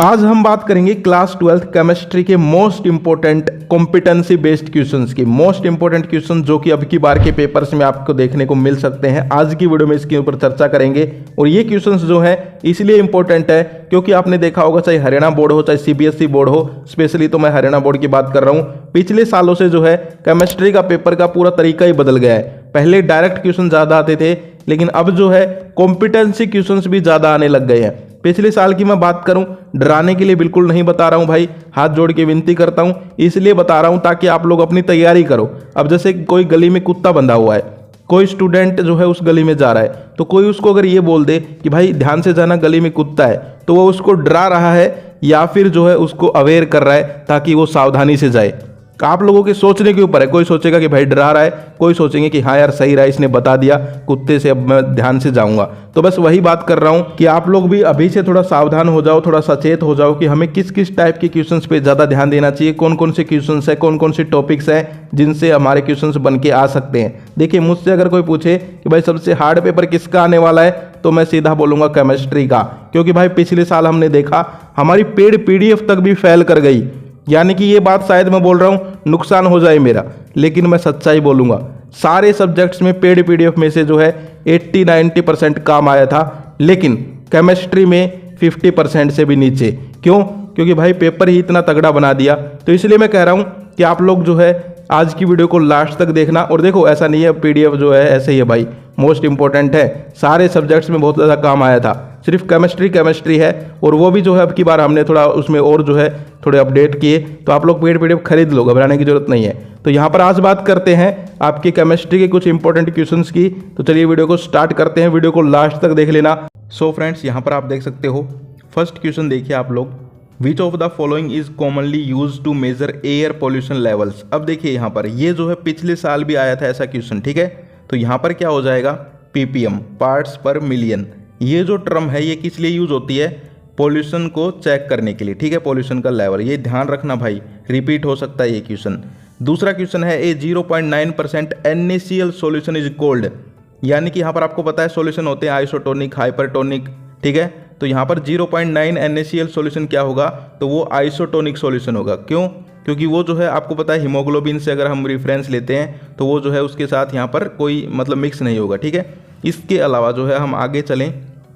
आज हम बात करेंगे क्लास 12th केमिस्ट्री के most important competency based questions की। मोस्ट इंपॉर्टेंट क्वेश्चन जो कि अब की बार के पेपर्स में आपको देखने को मिल सकते हैं। आज की वीडियो में इसके ऊपर चर्चा करेंगे और ये क्वेश्चंस जो है इसलिए इंपॉर्टेंट है क्योंकि आपने देखा होगा चाहे हरियाणा बोर्ड हो चाहे सीबीएसई बोर्ड हो, स्पेशली तो मैं हरियाणा बोर्ड की बात कर रहा हूँ। पिछले सालों से जो है केमिस्ट्री का पेपर का पूरा तरीका ही बदल गया है। पहले डायरेक्ट क्वेश्चन ज़्यादा आते थे, लेकिन अब जो है कॉम्पिटेंसी क्वेश्चंस भी ज़्यादा आने लग गए हैं। पिछले साल की मैं बात करूं, डराने के लिए बिल्कुल नहीं बता रहा हूं भाई, हाथ जोड़ के विनती करता हूं, इसलिए बता रहा हूं ताकि आप लोग अपनी तैयारी करो। अब जैसे कोई गली में कुत्ता बंधा हुआ है, कोई स्टूडेंट जो है उस गली में जा रहा है, तो कोई उसको अगर ये बोल दे कि भाई ध्यान से जाना गली में कुत्ता है, तो वो उसको डरा रहा है या फिर जो है उसको अवेयर कर रहा है ताकि वो सावधानी से जाए। आप लोगों के सोचने के ऊपर है। कोई सोचेगा कि भाई डरा रहा है, कोई सोचेंगे कि हाँ यार सही रहा, इसने बता दिया कुत्ते से, अब मैं ध्यान से जाऊंगा। तो बस वही बात कर रहा हूं कि आप लोग भी अभी से थोड़ा सावधान हो जाओ, थोड़ा सचेत हो जाओ कि हमें किस किस टाइप के क्वेश्चंस पे ज़्यादा ध्यान देना चाहिए, कौन कौन से क्वेश्चंस है, कौन कौन से टॉपिक्स हैं जिनसे हमारे क्वेश्चंस बन के आ सकते हैं। देखिए, मुझसे अगर कोई पूछे कि भाई सबसे हार्ड पेपर किसका आने वाला है, तो मैं सीधा बोलूँगा केमिस्ट्री का, क्योंकि भाई पिछले साल हमने देखा हमारी पेड पीडीएफ तक भी फेल कर गई। यानी कि ये बात शायद मैं बोल रहा हूँ नुकसान हो जाए मेरा, लेकिन मैं सच्चाई बोलूँगा। सारे सब्जेक्ट्स में पेड पीडीएफ में से जो है 80-90% काम आया था, लेकिन केमिस्ट्री में 50% से भी नीचे। क्यों? क्योंकि भाई पेपर ही इतना तगड़ा बना दिया। तो इसलिए मैं कह रहा हूँ कि आप लोग जो है आज की वीडियो को लास्ट तक देखना। और देखो, ऐसा नहीं है पीडीएफ जो है ऐसे ही है भाई, मोस्ट इंपॉर्टेंट है, सारे सब्जेक्ट्स में बहुत ज़्यादा काम आया था। सिर्फ केमिस्ट्री है, और वो भी जो है अब की बार हमने थोड़ा उसमें और जो है थोड़े अपडेट किए। तो आप लोग पेड पीडीएफ खरीद लो, घबराने की जरूरत नहीं है। तो यहाँ पर आज बात करते हैं आपके केमिस्ट्री के कुछ इंपॉर्टेंट क्वेश्चंस की। तो चलिए वीडियो को स्टार्ट करते हैं, वीडियो को लास्ट तक देख लेना। सो फ्रेंड्स, यहाँ पर आप देख सकते हो फर्स्ट क्वेश्चन देखिए आप लोग, which of the following is commonly use to measure air pollution levels. अब देखिए यहाँ पर ये जो है पिछले साल भी आया था ऐसा क्वेश्चन, ठीक है। तो यहाँ पर क्या हो जाएगा, पीपीएम, पार्ट्स पर मिलियन। ये जो टर्म है ये किस लिए यूज होती है, पॉल्यूशन को चेक करने के लिए, ठीक है, पॉल्यूशन का लेवल। ये ध्यान रखना भाई, रिपीट हो सकता है ये क्वेश्चन। दूसरा क्वेश्चन है ए 0.9% NaCl सॉल्यूशन इज कोल्ड। यानी कि यहाँ पर आपको पता है सॉल्यूशन होते हैं आइसोटोनिक, हाइपरटोनिक, ठीक है। तो यहाँ पर 0.9 NaCl सॉल्यूशन क्या होगा, तो वो आइसोटोनिक सॉल्यूशन होगा। क्यों? क्योंकि वो जो है आपको पता है हीमोग्लोबिन से अगर हम रेफरेंस लेते हैं तो वो जो है उसके साथ यहाँ पर कोई मतलब मिक्स नहीं होगा, ठीक है। इसके अलावा जो है हम आगे चलें,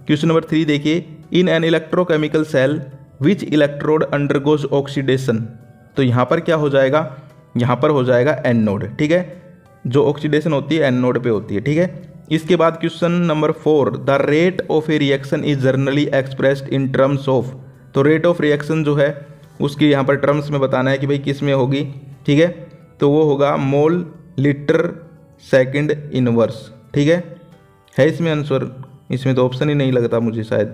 क्वेश्चन नंबर 3 देखिए, in an electrochemical cell which electrode undergoes oxidation. तो यहाँ पर क्या हो जाएगा, यहाँ पर हो जाएगा एनोड, ठीक है। जो ऑक्सीडेशन होती है एनोड पे होती है, ठीक है। इसके बाद question number 4, the rate of A reaction is generally expressed in terms of. तो रेट ऑफ रिएक्शन जो है उसकी यहाँ पर टर्म्स में बताना है कि भाई किस में होगी, ठीक है। तो वो होगा मोल लीटर सेकंड इनवर्स, ठीक है इसमें आंसर। इसमें तो ऑप्शन ही नहीं लगता मुझे शायद,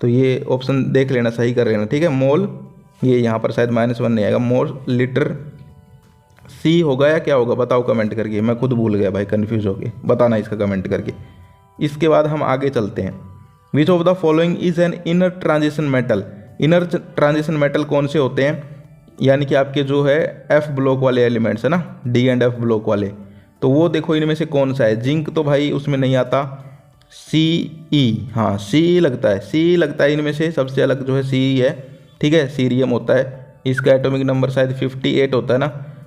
तो ये ऑप्शन देख लेना, सही कर लेना, ठीक है। मोल, ये यहाँ पर शायद -1 नहीं आएगा, मोल लीटर, सी होगा या क्या होगा बताओ कमेंट करके, मैं खुद भूल गया भाई, कंफ्यूज हो गए, बताना इसका कमेंट करके। इसके बाद हम आगे चलते हैं, विच of the following is an inner transition metal. Inner transition metal कौन से होते हैं, यानी कि आपके जो है एफ ब्लॉक वाले एलिमेंट्स है ना, डी एंड एफ ब्लॉक वाले। तो वो देखो इनमें से कौन सा है, जिंक तो भाई उसमें नहीं आता, सी, हाँ सी लगता है, सी लगता है इनमें से सबसे अलग जो है सी है, ठीक है। सीरियम होता है, इसका एटॉमिक नंबर शायद 58 होता है ना,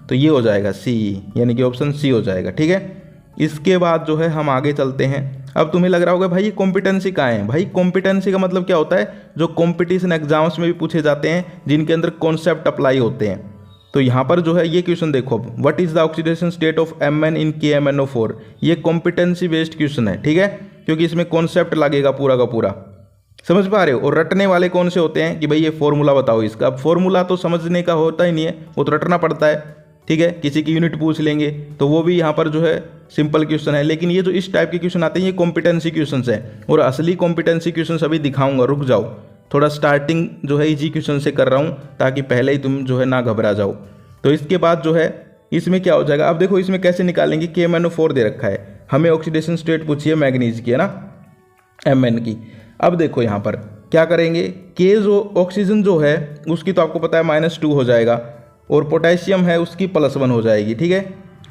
तो ये हो जाएगा सी, यानी कि ऑप्शन सी हो जाएगा, ठीक है। इसके बाद जो है हम आगे चलते हैं। अब तुम्हें लग रहा होगा भाई ये कॉम्पिटेंसी कहाँ है। भाई कॉम्पिटेंसी का मतलब क्या होता है, जो कॉम्पिटिशन एग्जाम्स में भी पूछे जाते हैं, जिनके अंदर कॉन्सेप्ट अप्लाई होते हैं। तो यहाँ पर जो है ये क्वेश्चन देखो, what is the oxidation state of Mn in KMnO4। ये कॉम्पिटेंसी बेस्ड क्वेश्चन है, ठीक है, क्योंकि इसमें कॉन्सेप्ट लगेगा पूरा का पूरा, समझ पा रहे हो। और रटने वाले कौन से होते हैं कि भाई ये फॉर्मूला बताओ इसका। अब फॉर्मूला तो समझने का होता ही नहीं है, वो तो रटना पड़ता है, ठीक है। किसी की यूनिट पूछ लेंगे तो वो भी यहाँ पर जो है सिंपल क्वेश्चन है, लेकिन ये जो इस टाइप के क्वेश्चन आते हैं ये कॉम्पिटेंसी क्वेश्चन है। और असली कॉम्पिटेंसी क्वेश्चन अभी दिखाऊंगा, रुक जाओ, थोड़ा स्टार्टिंग जो है इजी क्वेश्चन से कर रहा हूँ ताकि पहले ही तुम जो है ना घबरा जाओ। तो इसके बाद जो है इसमें क्या हो जाएगा, अब देखो इसमें कैसे निकालेंगे, KMnO4 दे रखा है, हमें ऑक्सीडेशन स्टेट पूछी है मैग्नीज की, है ना, Mn की। अब देखो यहाँ पर क्या करेंगे, के जो ऑक्सीजन जो है उसकी तो आपको पता है -2 हो जाएगा, और पोटेशियम है उसकी +1 हो जाएगी, ठीक है।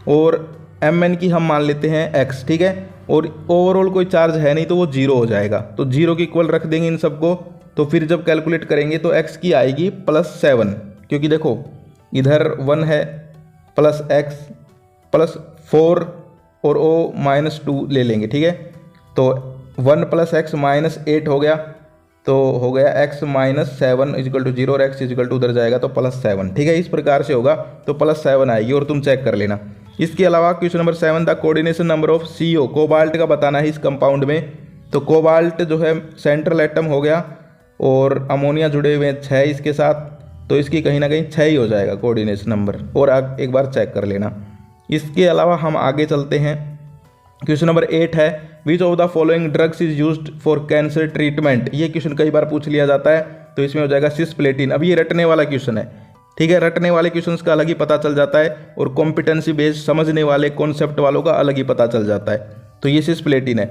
और Mn की हम मान लेते हैं x, ठीक है। और ओवरऑल कोई चार्ज है नहीं तो वो 0 हो जाएगा, तो 0 के इक्वल रख देंगे इन सबको, तो फिर जब कैलकुलेट करेंगे तो x की आएगी +7, क्योंकि देखो इधर 1 है +x +4 और o -2 ले लेंगे, ठीक है। तो 1 + x -8 हो गया, तो हो गया x -7 = 0 और x = उधर जाएगा तो +7, ठीक है। इस प्रकार से होगा तो +7 आएगी और तुम चेक कर लेना। इसके अलावा question number 7, the coordination number of CO, cobalt का बताना है इस कंपाउंड में। तो कोबाल्ट जो है सेंट्रल एटम हो गया और अमोनिया जुड़े हुए हैं 6 इसके साथ, तो इसकी कहीं ना कहीं 6 ही हो जाएगा कोऑर्डिनेशन नंबर, और एक बार चेक कर लेना। इसके अलावा हम आगे चलते हैं। क्वेश्चन नंबर 8 है, which of the following drugs is used for cancer treatment. ये क्वेश्चन कई बार पूछ लिया जाता है, तो इसमें हो जाएगा सिस्प्लेटिन। अब ये रटने वाला क्वेश्चन है, ठीक है। रटने वाले क्वेश्चंस का अलग ही पता चल जाता है और कॉम्पिटेंसी बेस्ड समझने वाले कॉन्सेप्ट वालों का अलग ही पता चल जाता है। तो ये सिस्प्लेटिन है।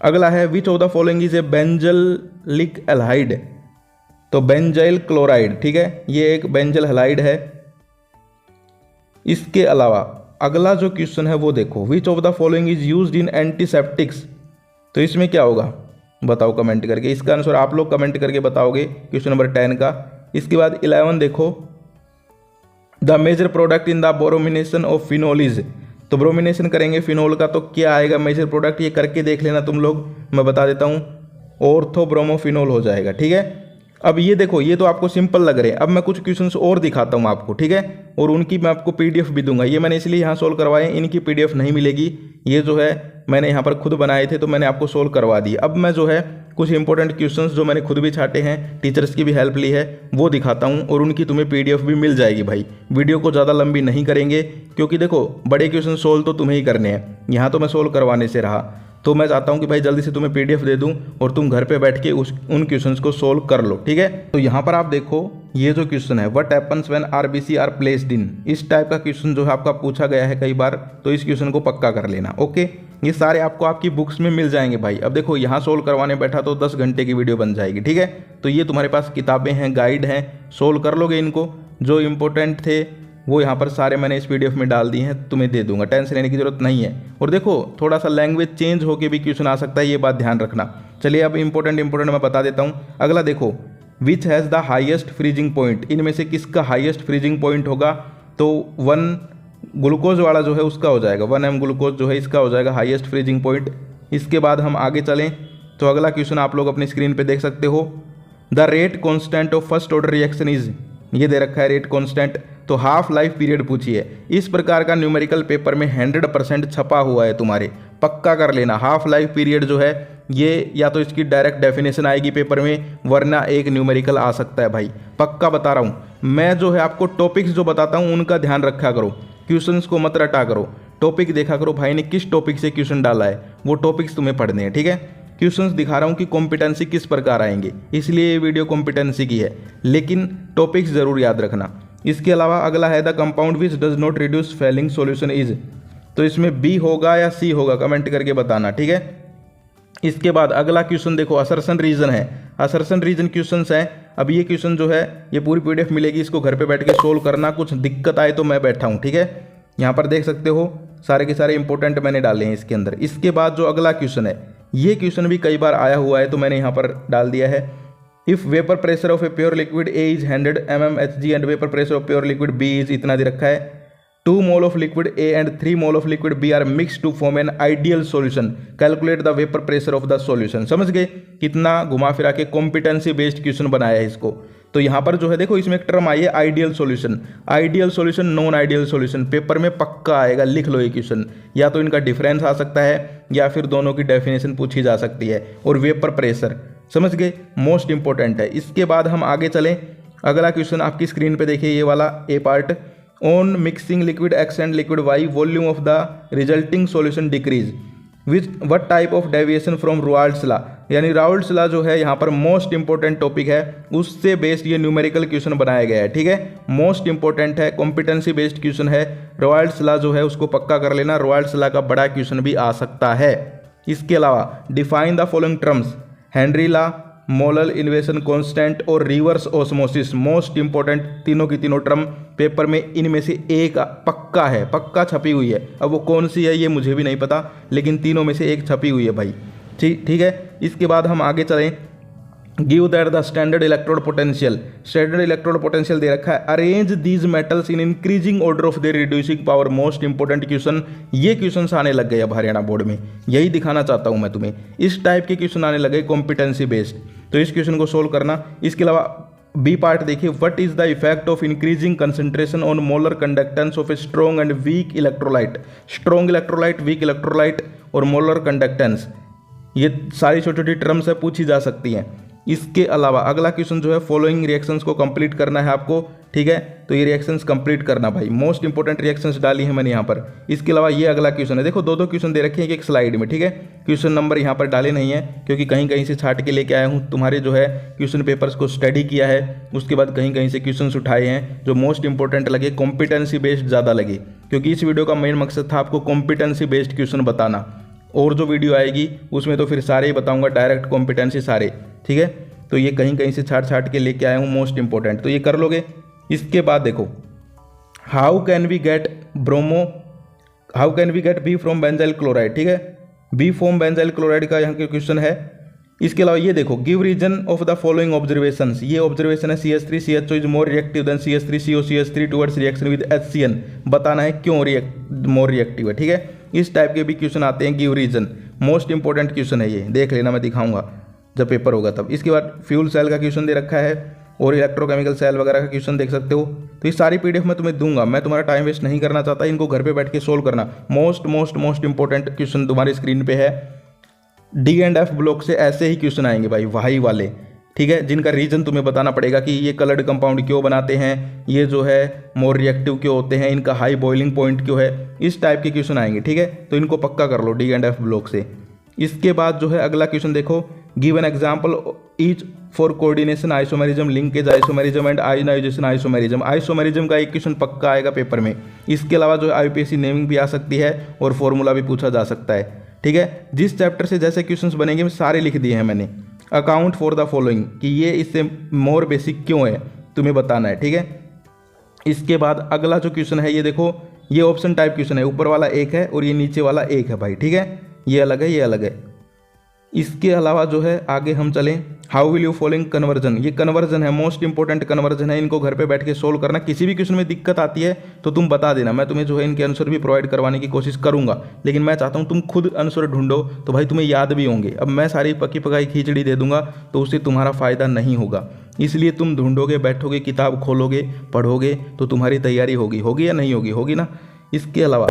अगला है, which of the following is a benzylic aldehyde. तो बेंजाइल क्लोराइड, ठीक है, ये एक बेंजल हैलाइड है। इसके अलावा अगला जो क्वेश्चन है वो देखो, विच of the following is used in antiseptics. तो इसमें क्या होगा बताओ कमेंट करके, इसका आंसर आप लोग कमेंट करके बताओगे क्वेश्चन नंबर 10 का। इसके बाद 11 देखो, the major product in the bromination of phenol is. तो ब्रोमिनेशन करेंगे फिनोल का तो क्या आएगा मेजर प्रोडक्ट, ये करके देख लेना तुम लोग, मैं बता देता हूँ, ऑर्थोब्रोमोफिनोल हो जाएगा, ठीक है। अब ये देखो, ये तो आपको सिंपल लग रहे हैं। अब मैं कुछ क्वेश्चंस और दिखाता हूँ आपको, ठीक है, और उनकी मैं आपको PDF भी दूंगा। ये मैंने इसलिए यहाँ सोल्व करवाए, इनकी PDF नहीं मिलेगी। ये जो है मैंने यहाँ पर खुद बनाए थे, तो मैंने आपको सोल्व करवा दी। अब मैं जो है कुछ इंपॉर्टेंट क्वेश्चंस जो मैंने खुद भी छाटे हैं, टीचर्स की भी हेल्प ली है, वो दिखाता हूँ, और उनकी तुम्हें PDF भी मिल जाएगी भाई। वीडियो को ज़्यादा लंबी नहीं करेंगे, क्योंकि देखो बड़े क्वेश्चन सोल्व तो तुम्हें ही करने हैं, यहाँ तो मैं सोल्व करवाने से रहा। तो मैं चाहता हूं कि भाई जल्दी से तुम्हें PDF दे दूं और तुम घर पे बैठ के उन क्वेश्चंस को सोल्व कर लो, ठीक है। तो यहाँ पर आप देखो, ये जो क्वेश्चन है, what happens when RBC are placed in, इस टाइप का क्वेश्चन जो है आपका पूछा गया है कई बार, तो इस क्वेश्चन को पक्का कर लेना, ओके। ये सारे आपको आपकी बुक्स में मिल जाएंगे भाई। अब देखो यहाँ सोल्व करवाने बैठा तो 10 घंटे की वीडियो बन जाएगी, ठीक है। तो ये तुम्हारे पास किताबें हैं, गाइड हैं, सोल्व कर लोगे इनको। जो इंपॉर्टेंट थे वो यहाँ पर सारे मैंने इस PDF में डाल दिए हैं, तुम्हें दे दूंगा, टेंशन लेने की जरूरत नहीं है। और देखो थोड़ा सा लैंग्वेज चेंज होके भी क्वेश्चन आ सकता है, ये बात ध्यान रखना। चलिए अब इंपॉर्टेंट मैं बता देता हूँ। अगला देखो, which has the highest freezing point, इनमें से किसका हाईएस्ट फ्रीजिंग पॉइंट होगा। तो 1 ग्लूकोज वाला जो है उसका हो जाएगा, 1 m ग्लूकोज जो है इसका हो जाएगा हाईएस्ट फ्रीजिंग पॉइंट। इसके बाद हम आगे चलें तो अगला क्वेश्चन आप लोग अपनी स्क्रीन पर देख सकते हो, the rate constant of first order reaction is, ये दे रखा है रेट कॉन्स्टेंट। तो हाफ लाइफ पीरियड पूछी है। इस प्रकार का न्यूमेरिकल पेपर में 100% छपा हुआ है तुम्हारे, पक्का कर लेना। हाफ लाइफ पीरियड जो है ये या तो इसकी डायरेक्ट डेफिनेशन आएगी पेपर में, वरना एक न्यूमेरिकल आ सकता है भाई, पक्का बता रहा हूँ। मैं जो है आपको टॉपिक्स जो बताता हूँ उनका ध्यान रखा करो, क्वेश्चंस को मत रटा करो, टॉपिक देखा करो भाई ने किस टॉपिक से क्वेश्चन डाला है, वो टॉपिक्स तुम्हें पढ़ने हैं, ठीक है। क्वेश्चंस दिखा रहा हूँ कि कॉम्पिटेंसी किस प्रकार आएंगे, इसलिए ये वीडियो कॉम्पिटेंसी की है, लेकिन टॉपिक्स जरूर याद रखना। इसके अलावा अगला है, the compound which does not reduce Fehling solution is. तो इसमें B होगा या C होगा, कमेंट करके बताना, ठीक है। इसके बाद अगला क्वेश्चन देखो, असर्शन रीजन है। असर्शन रीजन क्वेश्चंस हैं। अब ये क्वेश्चन जो है ये पूरी PDF मिलेगी, इसको घर पे बैठ के सोल्व करना, कुछ दिक्कत आए तो मैं बैठा हूँ, ठीक है। यहाँ पर देख सकते हो सारे के सारे इंपॉर्टेंट मैंने डाले हैं इसके अंदर। इसके बाद जो अगला क्वेश्चन है, ये क्वेश्चन भी कई बार आया हुआ है, तो मैंने यहाँ पर डाल दिया है। If vapour pressure of a pure liquid A is 100 mmHg and vapour pressure of pure liquid B is इतना दे रखा है। 2 mole of liquid A and 3 mole of liquid B are mix to form an ideal solution, calculate the vapour pressure of the solution. समझ गए, कितना घुमा फिरा के कॉम्पिटेंसी बेस्ड क्वेश्चन बनाया है इसको। तो यहाँ पर जो है देखो, इसमें एक टर्म आई है ideal solution, ideal solution, non ideal solution, paper में पक्का आएगा, लिख लो ये क्वेश्चन। या तो इनका डिफरेंस आ सकता है या फिर दोनों की डेफिनेशन पूछी जा सकती है। और वेपर प्रेशर, समझ गए, मोस्ट इंपॉर्टेंट है। इसके बाद हम आगे चलें, अगला क्वेश्चन आपकी स्क्रीन पे देखिए, ये वाला A part, on mixing liquid X and liquid Y volume of the resulting solution decrease which what type of deviation from Raoult's law. यानी राउल्ट्स लॉ जो है यहाँ पर मोस्ट इंपॉर्टेंट टॉपिक है, उससे बेस्ड ये न्यूमेरिकल क्वेश्चन बनाया गया है, ठीक है। मोस्ट इंपॉर्टेंट है, कॉम्पिटेंसी बेस्ड क्वेश्चन है। राउल्ट्स लॉ जो है उसको पक्का कर लेना, राउल्ट्स लॉ का बड़ा क्वेश्चन भी आ सकता है। इसके अलावा define the following terms, Henry law, molar इन्वेशन constant और रिवर्स ऑस्मोसिस, मोस्ट इंपॉर्टेंट तीनों की तीनों टर्म पेपर में इनमें से एक पक्का है, पक्का छपी हुई है। अब वो कौन सी है ये मुझे भी नहीं पता, लेकिन तीनों में से एक छपी हुई है भाई, ठीक है। इसके बाद हम आगे चलें, give that the standard electrode potential दे रखा है, arrange these metals in increasing order of their reducing power. Most important question, ये क्वेश्चन आने लग गए अब हरियाणा बोर्ड में, यही दिखाना चाहता हूं मैं तुम्हें, इस टाइप के क्वेश्चन आने लगे कॉम्पिटेंसी बेस्ड। तो इस क्वेश्चन को सोल्व करना। इसके अलावा बी पार्ट देखिए, what is the effect of increasing concentration on molar conductance of a strong and weak electrolyte. Strong electrolyte, weak electrolyte और मोलर कंडक्टेंस, ये सारी छोटी छोटी टर्म्स है, पूछी जा सकती हैं। इसके अलावा अगला क्वेश्चन जो है, फॉलोइंग रिएक्शंस को कंप्लीट करना है आपको, ठीक है। तो ये रिएक्शंस कंप्लीट करना भाई, मोस्ट इंपोर्टेंट रिएक्शंस डाली है मैंने यहाँ पर। इसके अलावा ये अगला क्वेश्चन है, देखो दो दो क्वेश्चन दे रखे हैं एक स्लाइड में, ठीक है। क्वेश्चन नंबर यहाँ पर डाले नहीं है क्योंकि कहीं कहीं से छाट के लेके आया हूँ, तुम्हारे जो है क्वेश्चन पेपर्स को स्टडी किया है, उसके बाद कहीं कहीं से क्वेश्चन उठाए हैं जो मोस्ट इंपोर्टेंट लगे, कॉम्पिटेंसी बेस्ड ज़्यादा लगे, क्योंकि इस वीडियो का मेन मकसद था आपको कॉम्पिटेंसी बेस्ड क्वेश्चन बताना। और जो वीडियो आएगी उसमें तो फिर सारे ही बताऊँगा, डायरेक्ट कॉम्पिटेंसी सारे, ठीक है। तो ये कहीं कहीं से छाट के लेके आया हूँ मोस्ट इंपोर्टेंट, तो ये कर लोगे। इसके बाद देखो, how can we get B from benzyl chloride, ठीक है। बी फ्रॉम बेंजाइल क्लोराइड का यहाँ के क्वेश्चन है। इसके अलावा ये देखो, give reason of the following observations, ये ऑब्जर्वेशन है CH3CHO is more reactive than CH3COCH3 towards reaction with HCN, बताना है क्यों मोर रिएक्टिव है, ठीक है। इस टाइप के भी क्वेश्चन आते हैं, give reason, most important question है ये, देख लेना, मैं दिखाऊंगा जब पेपर होगा तब। इसके बाद फ्यूल सेल का क्वेश्चन दे रखा है और इलेक्ट्रोकेमिकल सेल वगैरह का क्वेश्चन देख सकते हो। तो ये सारी PDF मैं तुम्हें दूंगा, मैं तुम्हारा टाइम वेस्ट नहीं करना चाहता, इनको घर पे बैठ के सोल्व करना। मोस्ट इंपोर्टेंट क्वेश्चन तुम्हारी स्क्रीन पे है। D&F ब्लॉक से ऐसे ही क्वेश्चन आएंगे भाई, वही वाले, ठीक है, जिनका रीजन तुम्हें बताना पड़ेगा कि ये कलर्ड कंपाउंड क्यों बनाते हैं, ये जो है मोर रिएक्टिव क्यों होते हैं, इनका हाई बॉइलिंग पॉइंट क्यों है, इस टाइप के क्वेश्चन आएंगे, ठीक है। तो इनको पक्का कर लो D&F ब्लॉक से। इसके बाद जो है अगला क्वेश्चन देखो, give an example each for coordination isomerism, linkage isomerism and ionization isomerism. Isomerism का एक क्वेश्चन पक्का आएगा पेपर में। इसके अलावा जो है IUPAC नेमिंग भी आ सकती है और फॉर्मूला भी पूछा जा सकता है, ठीक है। जिस चैप्टर से जैसे क्वेश्चंस बनेंगे सारे लिख दिए हैं मैंने। अकाउंट फॉर द फॉलोइंग, कि ये इससे मोर बेसिक क्यों है तुम्हें बताना है, ठीक है। इसके बाद अगला जो क्वेश्चन है, ये देखो, ये ऑप्शन टाइप क्वेश्चन है, ऊपर वाला एक है और ये नीचे वाला एक है भाई, ठीक है, ये अलग है, ये अलग है। इसके अलावा जो है आगे हम चलें, how will you following conversion, ये कन्वर्जन है, मोस्ट इंपोर्टेंट कन्वर्जन है, इनको घर पे बैठ के सोल्व करना। किसी भी क्वेश्चन में दिक्कत आती है तो तुम बता देना, मैं तुम्हें जो है इनके आंसर भी प्रोवाइड करवाने की कोशिश करूंगा, लेकिन मैं चाहता हूं तुम खुद आंसर ढूंढो तो भाई तुम्हें याद भी होंगे। अब मैं सारी पकी पकाई खिचड़ी दे दूंगा तो उससे तुम्हारा फायदा नहीं होगा, इसलिए तुम ढूंढोगे, बैठोगे, किताब खोलोगे, पढ़ोगे तो तुम्हारी तैयारी होगी या नहीं होगी ना। इसके अलावा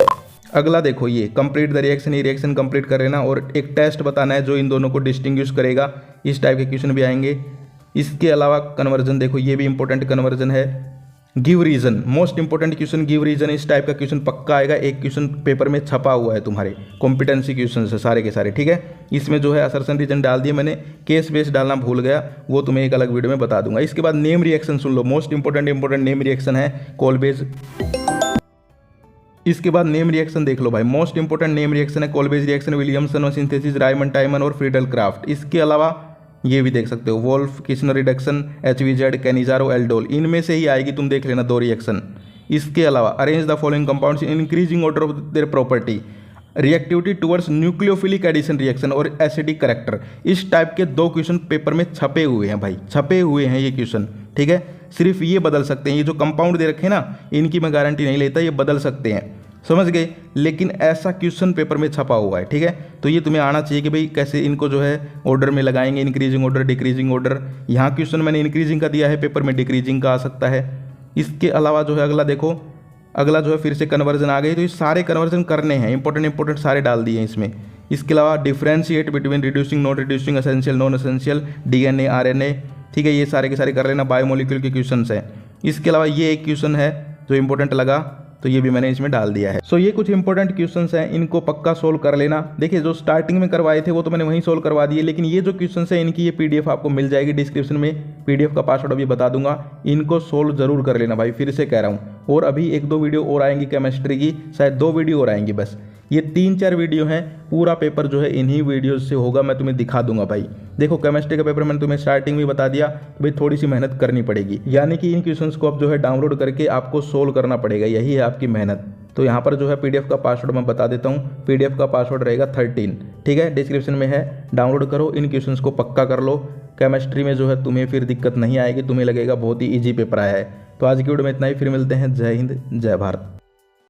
अगला देखो, ये कंप्लीट द रिएक्शन, ये रिएक्शन कंप्लीट कर लेना और एक टेस्ट बताना है जो इन दोनों को डिस्टिंग्विश करेगा, इस टाइप के क्वेश्चन भी आएंगे। इसके अलावा कन्वर्जन देखो, ये भी इंपॉर्टेंट कन्वर्जन है। Give reason, most important question, give reason, इस टाइप का क्वेश्चन पक्का आएगा, एक क्वेश्चन पेपर में छपा हुआ है तुम्हारे, कॉम्पिटेंसी क्वेश्चन है सारे के सारे, ठीक है। इसमें जो है असर्शन रीजन डाल दिए मैंने, केस बेस डालना भूल गया, वो तुम्हें एक अलग वीडियो में बता दूंगा। इसके बाद नेम रिएक्शन सुन लो, मोस्ट इंपॉर्टेंट नेम रिएक्शन है, कोलबेज। इसके बाद नेम रिएक्शन देख लो भाई, मोस्ट इंपोर्टेंट नेम रिएक्शन है कोलबेज रिएक्शन, विलियमसन और सिंथेसिस, रायमन टाइमन और फ्रीडल क्राफ्ट। इसके अलावा ये भी देख सकते हो, Wolff किशनर reduction, HVZ, Cannizzaro, aldol, इनमें से ही आएगी, तुम देख लेना 2 रिएक्शन। इसके अलावा arrange the following compounds in increasing order of their property, reactivity towards nucleophilic addition reaction और एसिडिक करेक्टर, इस टाइप के 2 क्वेश्चन पेपर में छपे हुए हैं भाई, छपे हुए हैं ये क्वेश्चन, ठीक है। सिर्फ ये बदल सकते हैं, ये जो कंपाउंड दे रखे हैं ना, इनकी मैं गारंटी नहीं लेता, ये बदल सकते हैं, समझ गए, लेकिन ऐसा क्वेश्चन पेपर में छपा हुआ है, ठीक है। तो ये तुम्हें आना चाहिए कि भाई कैसे इनको जो है ऑर्डर में लगाएंगे, इंक्रीजिंग ऑर्डर, डिक्रीजिंग ऑर्डर। यहाँ क्वेश्चन मैंने इंक्रीजिंग का दिया है, पेपर में डिक्रीजिंग का आ सकता है। इसके अलावा जो है अगला देखो, अगला जो है फिर से कन्वर्जन आ गई, तो ये सारे कन्वर्जन करने हैं, इंपॉर्टेंट सारे डाल दिए हैं इसमें। इसके अलावा differentiate between reducing, non reducing, essential, non essential, DNA, RNA, ठीक है, ये सारे के सारे कर लेना, बायोमोलिक्यूल के क्वेश्चन हैं। इसके अलावा ये एक क्वेश्चन है जो इंपॉर्टेंट लगा, तो ये भी मैंने इसमें डाल दिया है। सो ये कुछ इंपॉर्टेंट क्वेश्चंस हैं, इनको पक्का सोल्व कर लेना। देखिए जो स्टार्टिंग में करवाए थे वो तो मैंने वहीं सोल्व करवा दिए, लेकिन ये जो क्वेश्चंस हैं इनकी ये PDF आपको मिल जाएगी डिस्क्रिप्शन में, PDF का पासवर्ड अभी बता दूंगा, इनको सोल्व जरूर कर लेना भाई, फिर से कह रहा हूँ। और अभी 1-2 वीडियो और आएंगी केमिस्ट्री की, शायद 2 वीडियो और आएंगी बस, ये 3-4 वीडियो हैं, पूरा पेपर जो है इन्हीं वीडियोस से होगा, मैं तुम्हें दिखा दूंगा भाई। देखो केमिस्ट्री का पेपर मैंने तुम्हें स्टार्टिंग में बता दिया, तो भाई थोड़ी सी मेहनत करनी पड़ेगी, यानी कि इन क्वेश्चंस को अब जो है डाउनलोड करके आपको सोल्व करना पड़ेगा, यही है आपकी मेहनत। तो यहाँ पर जो है PDF का पासवर्ड मैं बता देता हूँ, PDF का पासवर्ड रहेगा 13, ठीक है, डिस्क्रिप्शन में है, डाउनलोड करो, इन क्वेश्चंस को पक्का कर लो, केमिस्ट्री में जो है तुम्हें फिर दिक्कत नहीं आएगी, तुम्हें लगेगा बहुत ही ईजी पेपर आया है। तो आज की वीडियो में इतना ही, फिर मिलते हैं। जय हिंद, जय भारत।